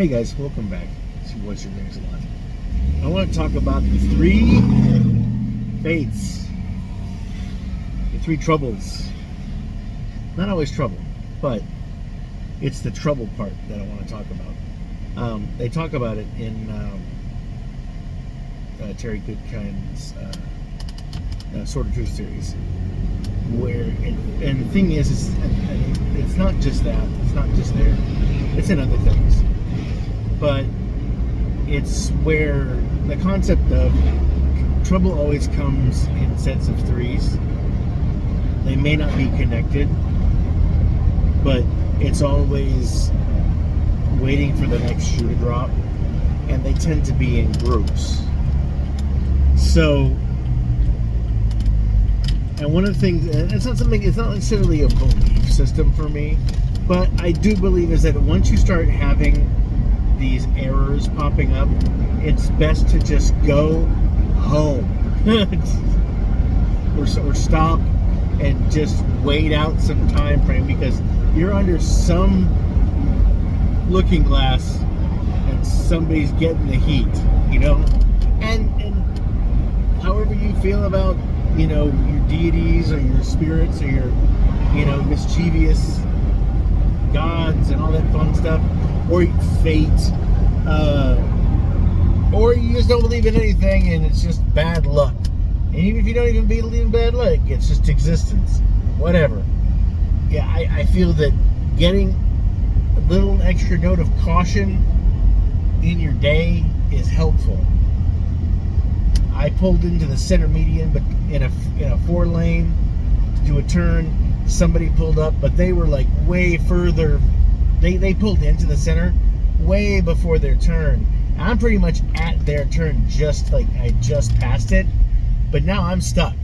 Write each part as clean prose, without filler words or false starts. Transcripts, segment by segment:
Hey guys, welcome back to What's Your Next Lot. I want to talk about the three fates, the three troubles. Not always trouble, but it's the trouble part that I want to talk about. They talk about it in Terry Goodkind's Sword of Truth series, where and the thing is, it's not just that. It's not just there. It's in other things. But it's where the concept of trouble always comes in sets of threes. They may not be connected, but it's always waiting for the next shoe to drop, and they tend to be in groups. So, and one of the things, and it's not necessarily a belief system for me, but I do believe is that once you start having these errors popping up, it's best to just go home or stop and just wait out some time frame, because you're under some looking glass and somebody's getting the heat, and however you feel about your deities or your spirits or your mischievous gods and all that fun stuff, or fate, or you just don't believe in anything and it's just bad luck. And even if you don't even believe in bad luck, it's just existence, whatever. Yeah, I feel that getting a little extra note of caution in your day is helpful. I pulled into the center median, but in a 4-lane to do a turn. Somebody pulled up, but they were like way further. They pulled into the center way before their turn. I'm pretty much at their turn, just like I just passed it, but now I'm stuck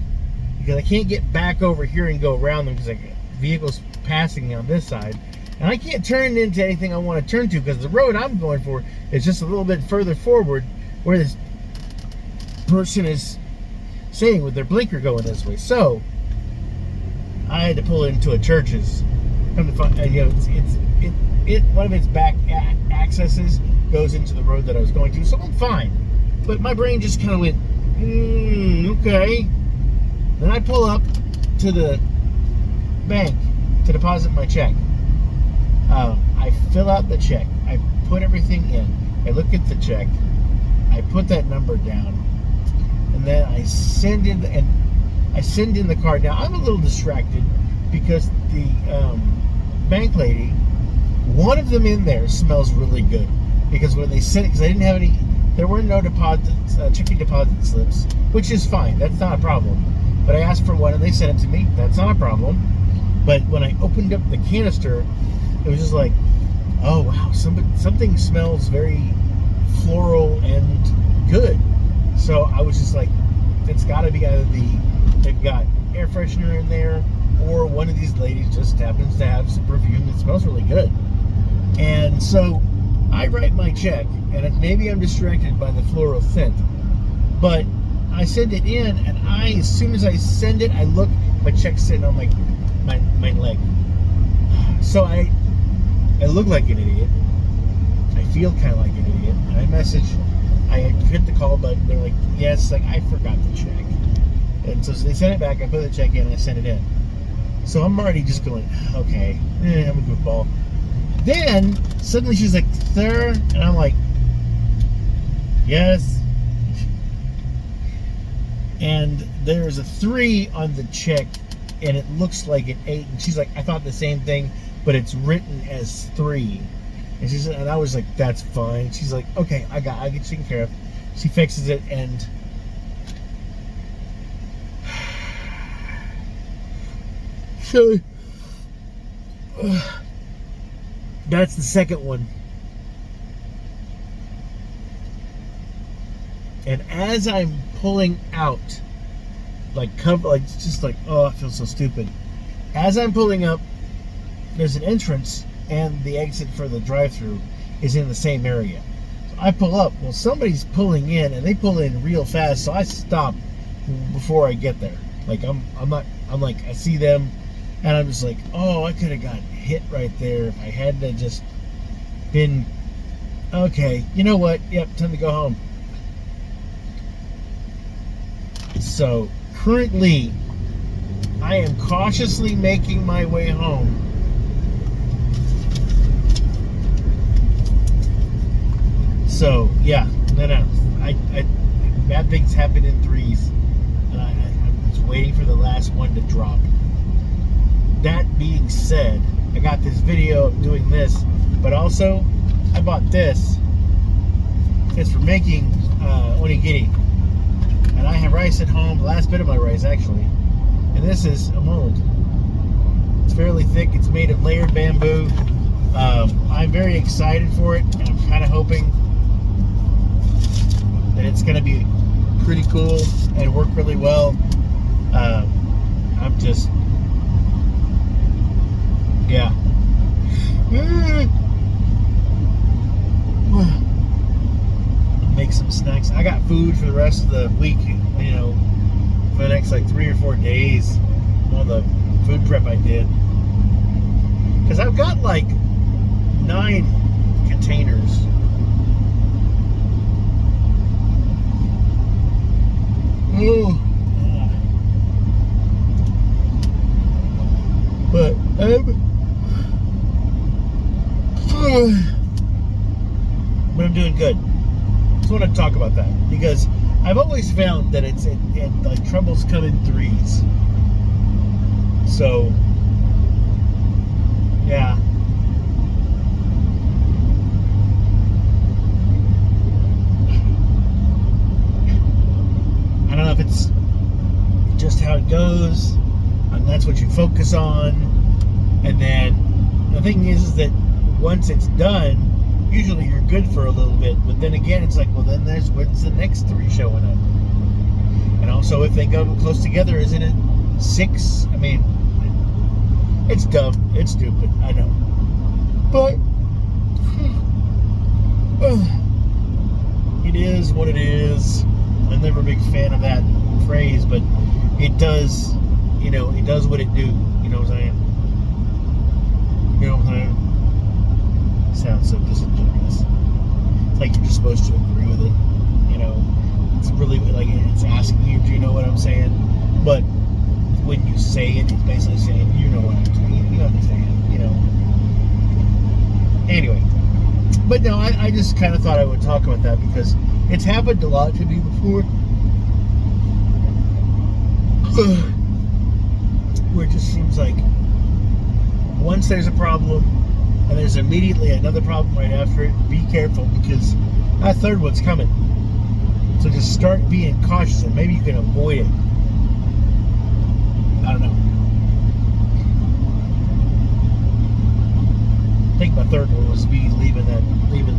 because I can't get back over here and go around them because vehicles passing me on this side, and I can't turn into anything I want to turn to because the road I'm going for is just a little bit further forward, where this person is saying with their blinker going this way. So I had to pull into a church's. Come to find, one of its back accesses goes into the road that I was going to, so I'm fine. But my brain just kind of went, okay. Then I pull up to the bank to deposit my check. I fill out the check. I put everything in. I look at the check. I put that number down, and then I send in the card. Now I'm a little distracted because the bank lady, one of them in there smells really good, because when they sent it, because I didn't have any, there were no deposits, checking deposit slips, which is fine, that's not a problem. But I asked for one and they sent it to me, that's not a problem. But when I opened up the canister, it was just like, oh wow, something smells very floral and good. So I was just like, it's got to be either they've got air freshener in there, or one of these ladies just happens to have some perfume that smells really good. And so I write my check, and maybe I'm distracted by the floral scent, but I send it in, and as soon as I send it, I look, my check's sitting on my leg. So I look like an idiot. I feel kind of like an idiot, and I hit the call button. They're like, yes, I forgot the check. And so they sent it back, I put the check in, and I sent it in. So I'm already just going, okay, I'm a goofball. Then suddenly she's like, sir, and I'm like, yes. And there's a 3 on the check, and it looks like an 8. And she's like, I thought the same thing, but it's written as 3. And she said, and I was like, that's fine. She's like, okay, I get it taken care of. She fixes it, and so that's the second one. And as I'm pulling out, oh, I feel so stupid. As I'm pulling up, there's an entrance, and the exit for the drive-through is in the same area. So I pull up. Well, somebody's pulling in, and they pull in real fast, so I stop before I get there. I see them, and I'm just like, oh, I could have got hit right there if I hadn't just been Okay, you know what? Yep, time to go home. So, currently, I am cautiously making my way home. So, yeah, no. Bad things happen in threes. I'm just waiting for the last one to drop. That being said, I got this video of doing this, but also, I bought this. It's for making onigiri. And I have rice at home, the last bit of my rice actually. And this is a mold. It's fairly thick, it's made of layered bamboo. I'm very excited for it, and I'm kind of hoping that it's going to be pretty cool and work really well. I'm just, yeah. Make some snacks. I got food for the rest of the week, you know, for the next like 3 or 4 days. All the food prep I did. Because I've got like 9 containers. But I'm doing good. Just want to talk about that because I've always found that it like troubles come in threes. So yeah. I don't know if it's just how it goes, and that's what you focus on. And then the thing is that once it's done, usually you're good for a little bit, but then again it's like, well, then when's the next 3 showing up? And also, if they go close together, isn't it 6? I mean, it's dumb, it's stupid, I know, but it is what it is. I'm never a big fan of that phrase, but it does, you know, it does what it do. You know what I'm saying? You know what I'm saying? Sounds so disingenuous. It's like you're just supposed to agree with it. You know, it's really like it's asking you, do you know what I'm saying? But when you say it, it's basically saying, you know what I'm saying. You understand, you know. Anyway, but no, I just kind of thought I would talk about that because it's happened a lot to me before. Where it just seems like once there's a problem and there's immediately another problem right after it, be careful because that third one's coming. So just start being cautious and maybe you can avoid it. I don't know. I think my third one was me leaving the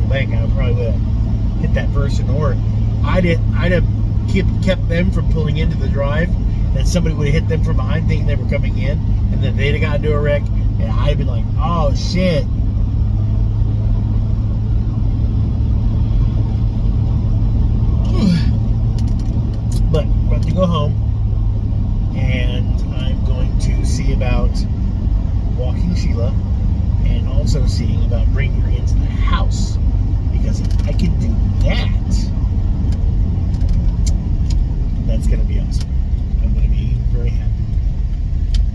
bank. I probably would have hit that person, or I'd have kept them from pulling into the drive, and somebody would have hit them from behind thinking they were coming in, and then they'd have got into a wreck, and I'd have been like, oh shit. But I'm about to go home, and I'm going to see about walking Sheila, and also seeing about bringing her into the house, because if I can do that, that's going to be awesome. I'm going to be very happy,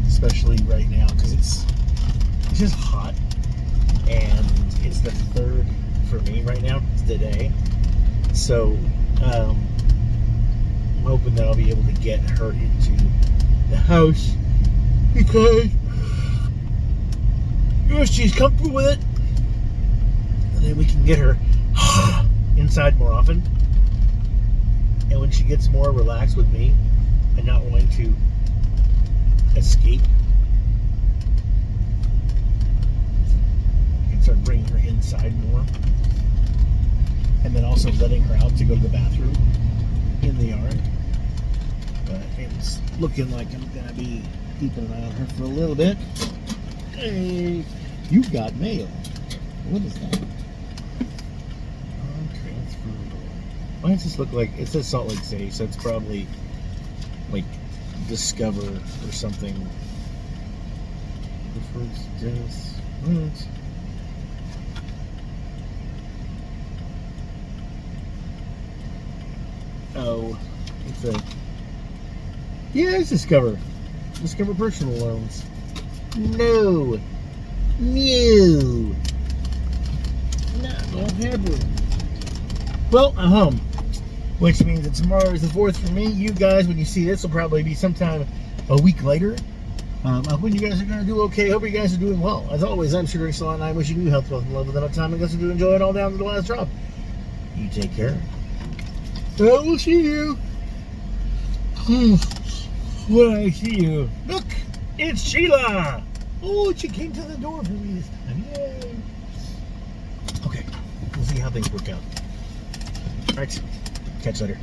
especially right now, because it's just hot, and it's the 3rd for me right now today. So I'm hoping that I'll be able to get her into the house, because if she's comfortable with it, and then we can get her inside more often. And when she gets more relaxed with me and not wanting to escape, I can start bringing her inside more. And then also letting her out to go to the bathroom in the yard. But it's looking like I'm going to be keeping an eye on her for a little bit. Hey, you got mail. What is that? Why does this look like, it says Salt Lake City, so it's probably like Discover or something. The first desk. What? Oh, it's a... Yeah, it's Discover. Discover personal loans. No. No. Not gonna happen. Well, I'm home. Which means that tomorrow is the 4th for me. You guys, when you see this, will probably be sometime a week later. I hope you guys are going to do okay. Hope you guys are doing well. As always, I'm Sugar Slot, and I'm wishing you health, wealth, and love with enough time and guts to enjoy it all down to the last drop. You take care. I will see you when I see you. Look, it's Sheila. Oh, she came to the door for me this time. Yay. Okay, we'll see how things work out. All right, catch you later.